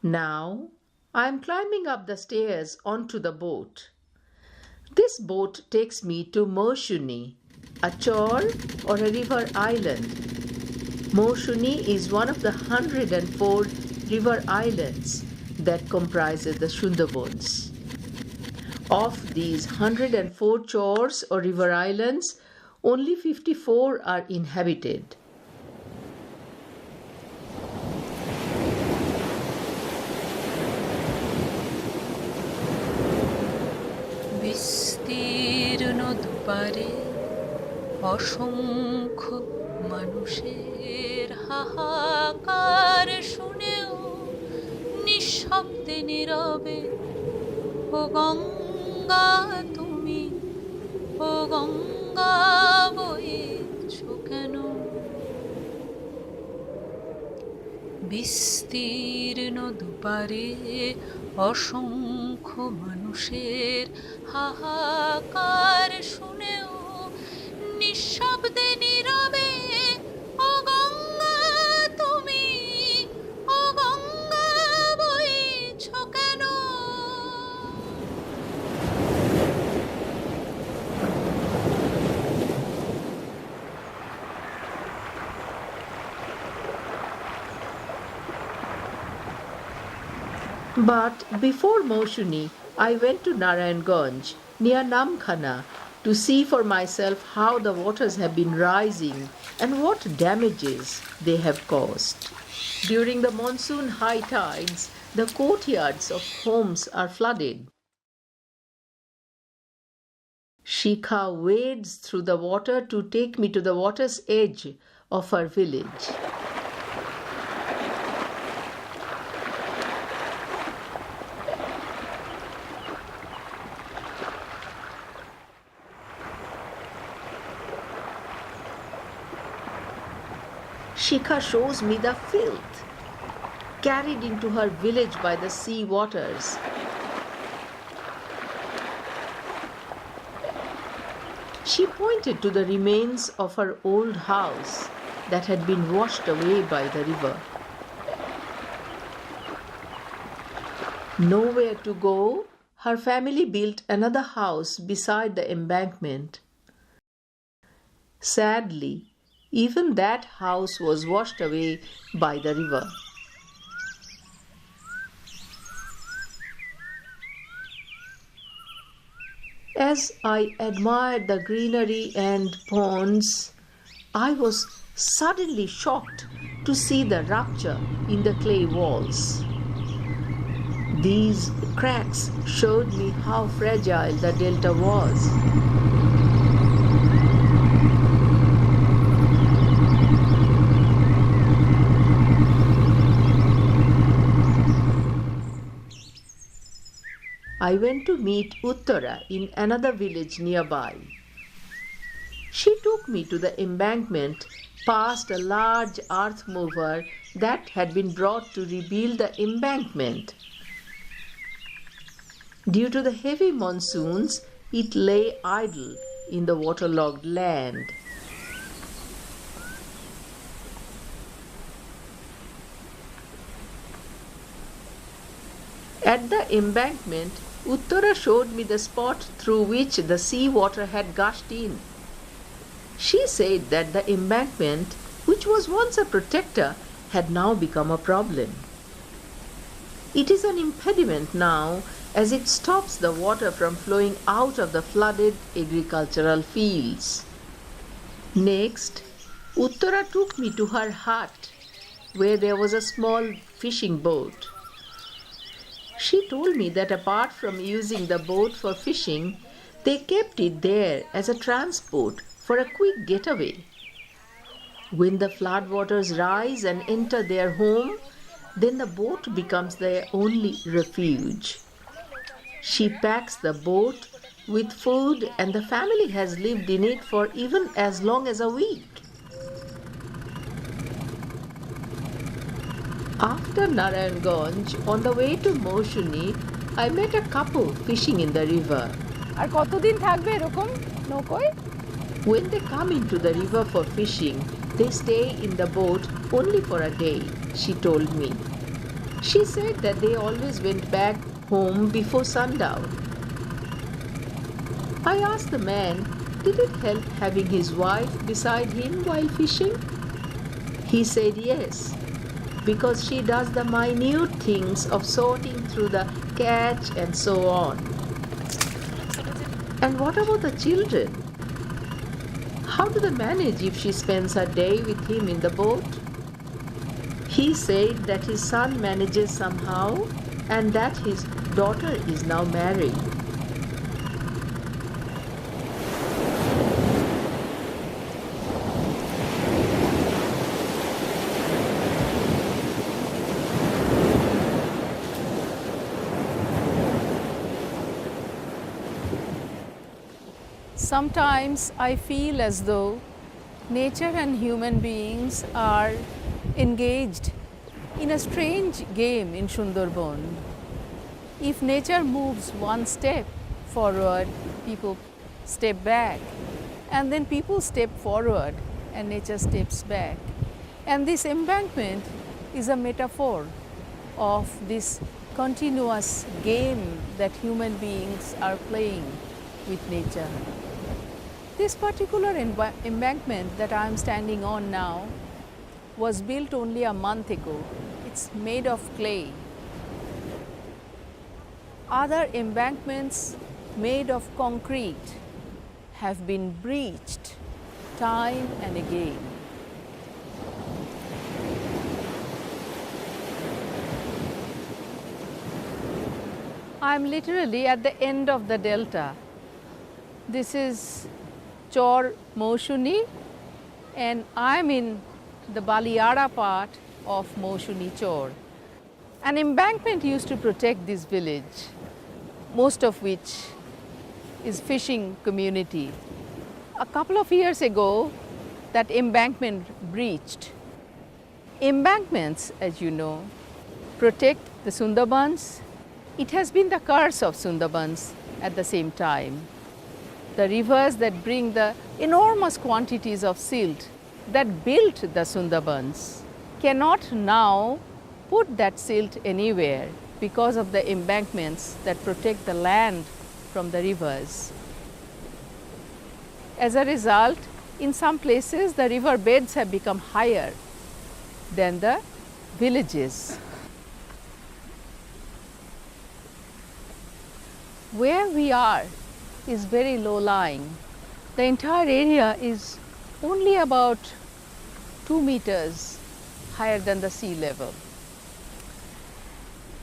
Now, I am climbing up the stairs onto the boat. This boat takes me to Moshuni, a chor or a river island. Moshuni is one of the 104 river islands that comprises the Sundarbans. Of these 104 chors or river islands, only 54 are inhabited. বিস্তীর্ণ দুপারে অসংখ্য মানুষের হাহাকার শুনেও নিঃশব্দে নীরবে ও গঙ্গা তুমি ও গঙ্গা বইছ কেন বিস্তীর্ণ দুপারে অসংখ্য মানুষের হাহাকার শুনেও নিঃশব্দে নীরবে ও গঙ্গা তুমি ও গঙ্গা বইছ কেন But before Moshuni, I went to Narayanganj, near Namkhana, to see for myself how the waters have been rising and what damages they have caused. During the monsoon high tides, the courtyards of homes are flooded. Shikha wades through the water to take me to the water's edge of her village. Shikha shows me the filth carried into her village by the sea waters. She pointed to the remains of her old house that had been washed away by the river. Nowhere to go, her family built another house beside the embankment. Sadly, even that house was washed away by the river. As I admired the greenery and ponds, I was suddenly shocked to see the rupture in the clay walls. These cracks showed me how fragile the delta was. I went to meet Uttara in another village nearby. She took me to the embankment past a large earth mover that had been brought to rebuild the embankment. Due to the heavy monsoons, it lay idle in the waterlogged land. At the embankment, Uttara showed me the spot through which the sea water had gushed in. She said that the embankment, which was once a protector, had now become a problem. It is an impediment now as it stops the water from flowing out of the flooded agricultural fields. Next, Uttara took me to her hut, where there was a small fishing boat. She told me that apart from using the boat for fishing, they kept it there as a transport for a quick getaway. When the floodwaters rise and enter their home, then the boat becomes their only refuge. She packs the boat with food and the family has lived in it for even as long as a week. After Narayanganj, on the way to Moshuni, I met a couple fishing in the river. আর কতদিন থাকবে এরকম নৌকোয়? When they come into the river for fishing, they stay in the boat only for a day, she told me. She said that they always went back home before sundown. I asked the man, did it help having his wife beside him while fishing? He said yes, because she does the minute things of sorting through the catch and so on. And what about the children? How do they manage if she spends her day with him in the boat? He said that his son manages somehow and that his daughter is now married. Sometimes I feel as though nature and human beings are engaged in a strange game in Sundarban. If nature moves one step forward, people step back, and then people step forward and nature steps back. And this embankment is a metaphor of this continuous game that human beings are playing with nature. This particular embankment that I am standing on now was built only a month ago. It's made of clay. Other embankments made of concrete have been breached time and again. I am literally at the end of the delta. This is Chor Moshuni, and I am in the Baliara part of Moshuni Chor. An embankment used to protect this village, most of which is fishing community. A couple of years ago, that embankment breached. Embankments, as you know, protect the Sundarbans. It has been the curse of Sundarbans at the same time. The rivers that bring the enormous quantities of silt that built the Sundarbans cannot now put that silt anywhere because of the embankments that protect the land from the rivers. As a result, in some places the river beds have become higher than the villages. Where we are is very low lying. The entire area is only about 2 meters higher than the sea level.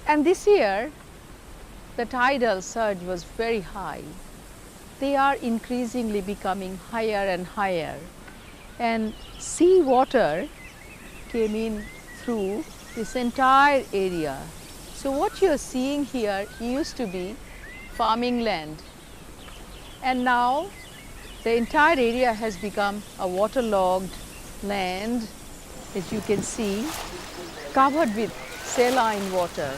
And this year, the tidal surge was very high. They are increasingly becoming higher and higher. And sea water came in through this entire area. So what you are seeing here used to be farming land. And now the entire area has become a waterlogged land, as you can see, covered with saline water.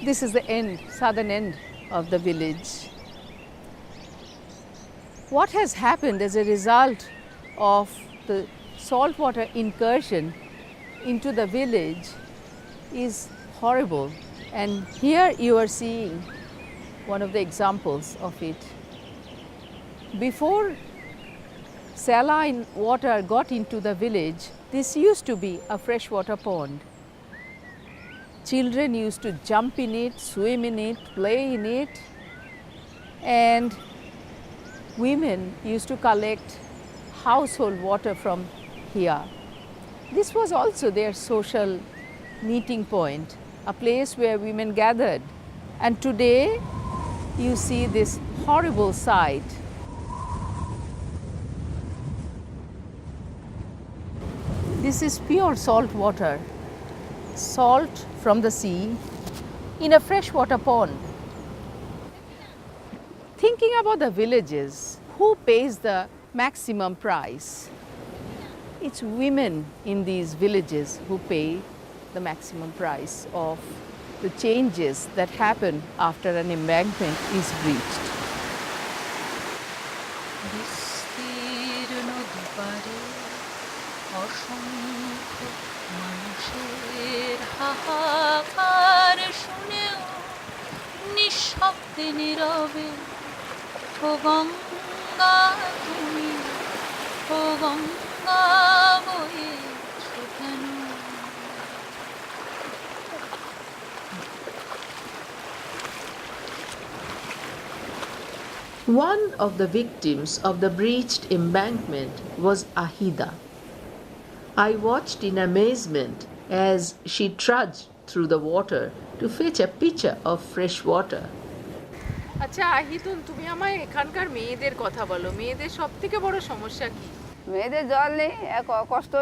This is the end, southern end of the village. What has happened as a result of the saltwater incursion into the village is horrible. And here you are seeing one of the examples of it. Before saline water got into the village, this used to be a freshwater pond. Children used to jump in it, swim in it, play in it, and women used to collect household water from here. This was also their social meeting point, a place where women gathered. And today you see this horrible sight. This is pure salt water, salt from the sea in a freshwater pond. Thinking about the villages, who pays the maximum price? It's women in these villages who pay the maximum price of the changes that happen after an embankment is breached. অসংখ্য মানুষের হাহাকার শুনেও নিঃশব্দে নীরবে ও গঙ্গা তুমি ও গঙ্গা বয়েছো কেন? One of the victims of the breached embankment was Ahida. I watched in amazement as she trudged through the water to fetch a pitcher of fresh water. আচ্ছা আহিতুন, তুমি আমায় এখানকার মেয়েদের কথা বলো। মেয়েদের সব থেকে বড় সমস্যা কি? মেয়েদের জল নেই, কষ্ট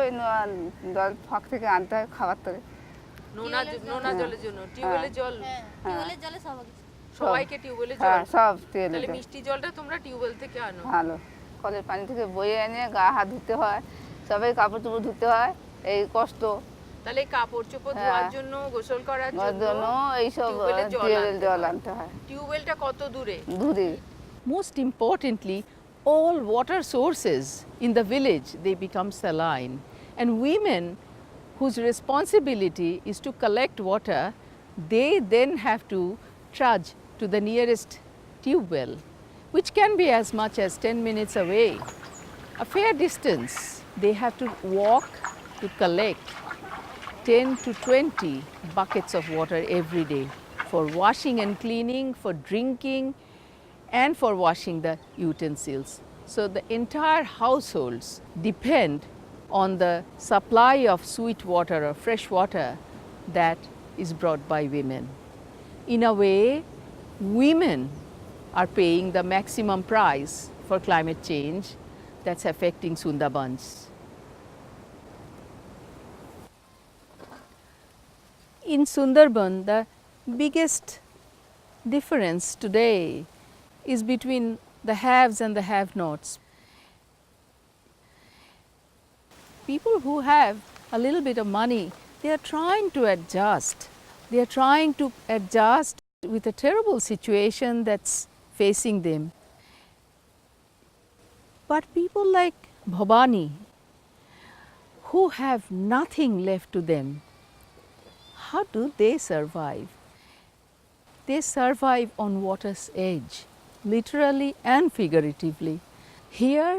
জল ফাঁক থেকে আনতে হয় খাবার থেকে। নোনা জলের জন্য টিউবওয়েলের জল, টিউবওয়েলের জলে সব সবাইকে টিউবওয়েলের জল। হ্যাঁ সব তাহলে মিষ্টি জলটা তোমরা টিউবওয়েল থেকে আনো? ভালো, কলের পানি থেকে বয়ে এনে গা হাত ধুতে হয়, সবাই কাপড় চোপড় ধুতে হয়, এই কষ্ট। তাহলে কাপড় চোপড় ধোয়ার জন্য, গোসল করার জন্য এইসব টিউবওয়েল জল আনতে হয়। টিউবওয়েলটা কত দূরে? দূরে। Most importantly, all water sources in the village, they become saline, and women whose responsibility is to collect water, they then have to trudge to the nearest tube well, which can be as much as 10 minutes away. A fair distance. They have to walk to collect 10 to 20 buckets of water every day for washing and cleaning, for drinking, and for washing the utensils. So the entire households depend on the supply of sweet water or fresh water that is brought by women. In a way, women are paying the maximum price for climate change that's affecting Sundarbans. In Sundarban, the biggest difference today is between the haves and the have-nots. People who have a little bit of money, they are trying to adjust. They are trying to adjust with a terrible situation that's facing them. But people like Bhavani, who have nothing left to them, how do they survive? They survive on water's edge, literally and figuratively. Here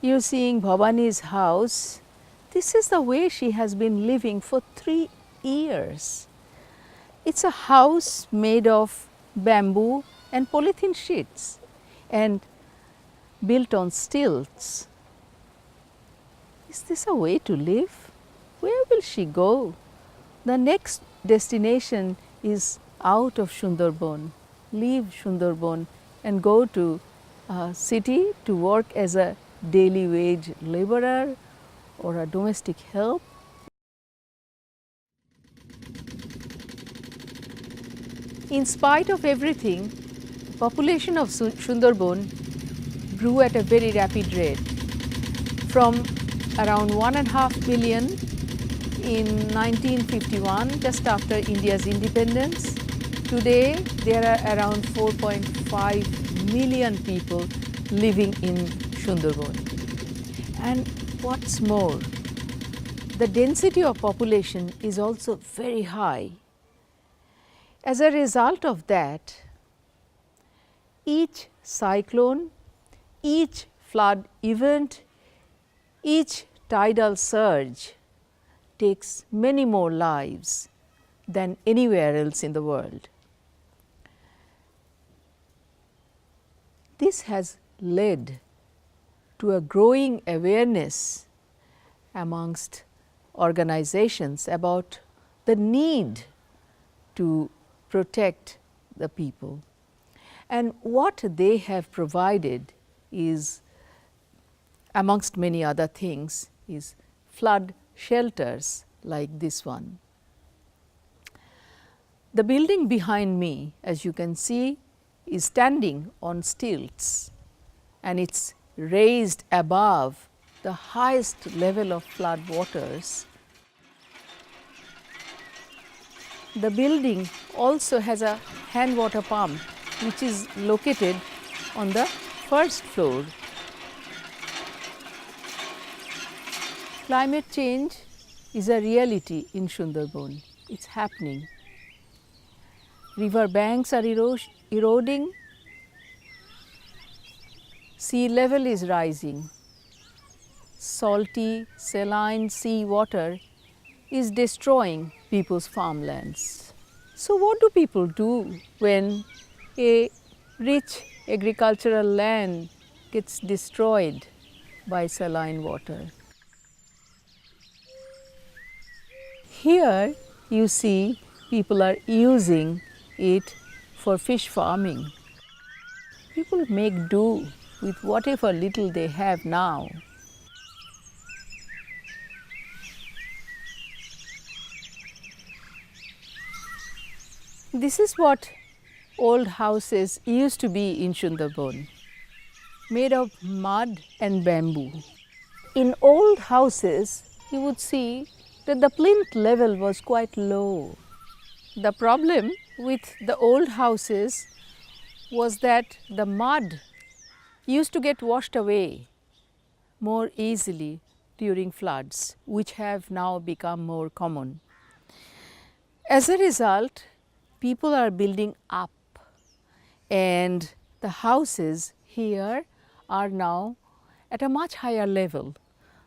you're seeing Bhavani's house. This is the way she has been living for 3 years. It's a house made of bamboo and polythene sheets and built on stilts. Is this a way to live? Where will she go? The next destination is out of Sundarban, leave Sundarban and go to a city to work as a daily wage laborer or a domestic help. In spite of everything, population of Sundarban grew at a very rapid rate. From around 1.5 million in 1951, just after India's independence, today there are around 4.5 million people living in Sundarban. And what's more, the density of population is also very high. As a result of that, each cyclone, each flood event, each tidal surge takes many more lives than anywhere else in the world. This has led to a growing awareness amongst organizations about the need to protect the people. And what they have provided is, amongst many other things, is flood shelters like this one. The building behind me, as you can see, is standing on stilts, and it's raised above the highest level of flood waters. The building also has a hand water pump which is located on the first floor. Climate change is a reality in Sundarbans. It's happening. River banks are eroding, sea level is rising, salty, saline sea water is destroying people's farmlands. So what do people do when a rich agricultural land gets destroyed by saline water? Here you see people are using it for fish farming. People make do with whatever little they have now. This is what old houses used to be in Sundarbans, made of mud and bamboo. In old houses, you would see that the plinth level was quite low. The problem with the old houses was that the mud used to get washed away more easily during floods, which have now become more common. As a result, people are building up, and the houses here are now at a much higher level.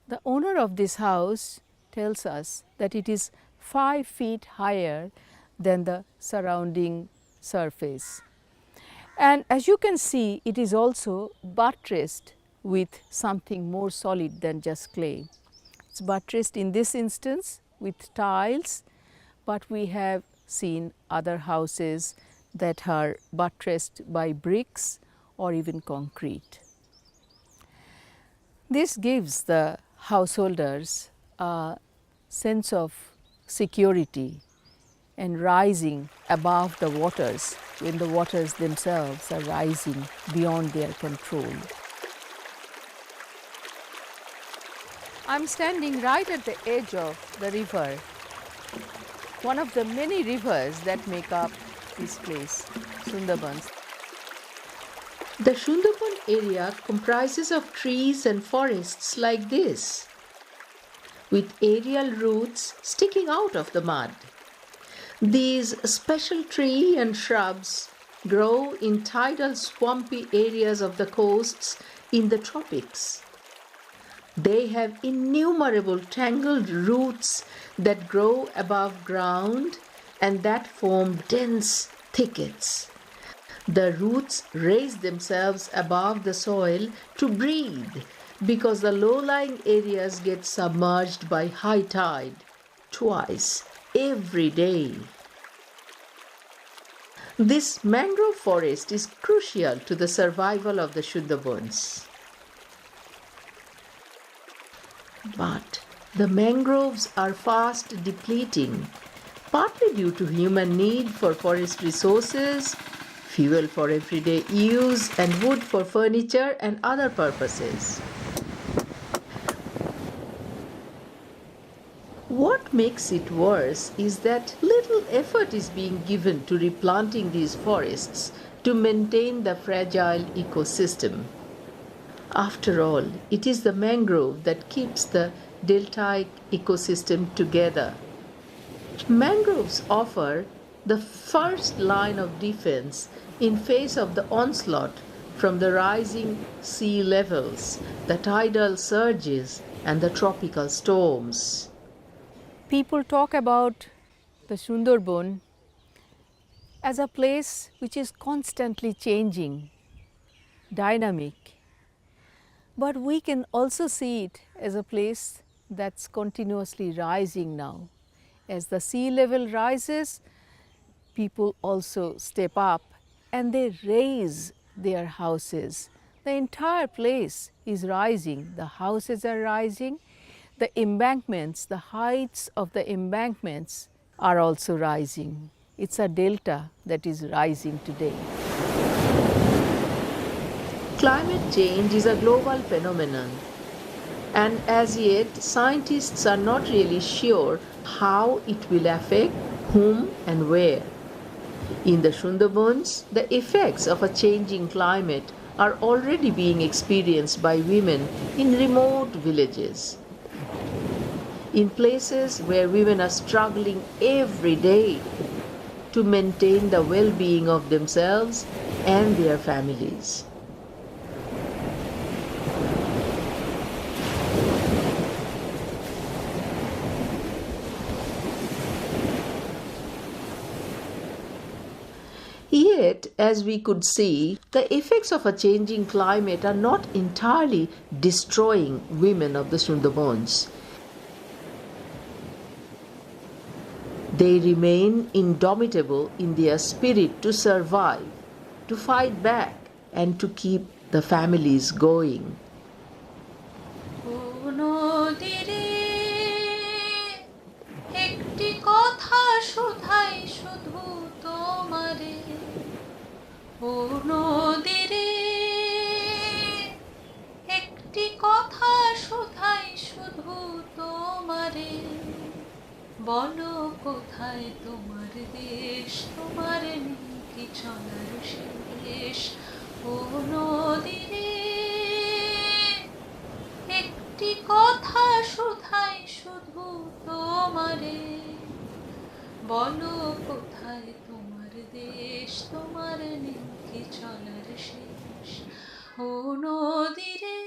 The owner of this house tells us that it is 5 feet higher than the surrounding surface. And as you can see, it is also buttressed with something more solid than just clay. It's buttressed in this instance with tiles, but we have seen other houses that are buttressed by bricks or even concrete. This gives the householders a sense of security and rising above the waters when the waters themselves are rising beyond their control. I'm standing right at the edge of the river, one of the many rivers that make up this place, Sundarbans. The Sundarban area comprises of trees and forests like this, with aerial roots sticking out of the mud. These special trees and shrubs grow in tidal swampy areas of the coasts in the tropics. They have innumerable tangled roots that grow above ground and that form dense thickets. The roots raise themselves above the soil to breathe because the low-lying areas get submerged by high tide twice every day. This mangrove forest is crucial to the survival of the Sundarbans. But the mangroves are fast depleting, partly due to human need for forest resources, fuel for everyday use, and wood for furniture and other purposes. What makes it worse is that little effort is being given to replanting these forests to maintain the fragile ecosystem. After all, it is the mangrove that keeps the deltaic ecosystem together. Mangroves offer the first line of defense in face of the onslaught from the rising sea levels, the tidal surges, and the tropical storms. People talk about the Sundarban as a place which is constantly changing, dynamic. But we can also see it as a place that's continuously rising now. As the sea level rises, people also step up and they raise their houses. The entire place is rising. The houses are rising. The embankments, the heights of the embankments are also rising. It's a delta that is rising today. Climate change is a global phenomenon, and as yet scientists are not really sure how it will affect whom and where. In the Sundarbans, the effects of a changing climate are already being experienced by women in remote villages. in places where women are struggling every day to maintain the well-being of themselves and their families. Yet, as we could see, the effects of a changing climate are not entirely destroying women of the Sundarbans. They remain indomitable in their spirit to survive, to fight back, and to keep the families going. একটি কথা শুধাই শুধু তোমারে, ও নদীরে একটি কথা শুধাই শুধু তোমারে, বলো কোথায় তোমার দেশ, তোমার নেই কি চলার শেষ, ও নদীরে একটি কথা শুধাই শুধু তোমারে, বলো কোথায় তোমার দেশ, তোমার নেই কি চলার শেষ, ও নদীরে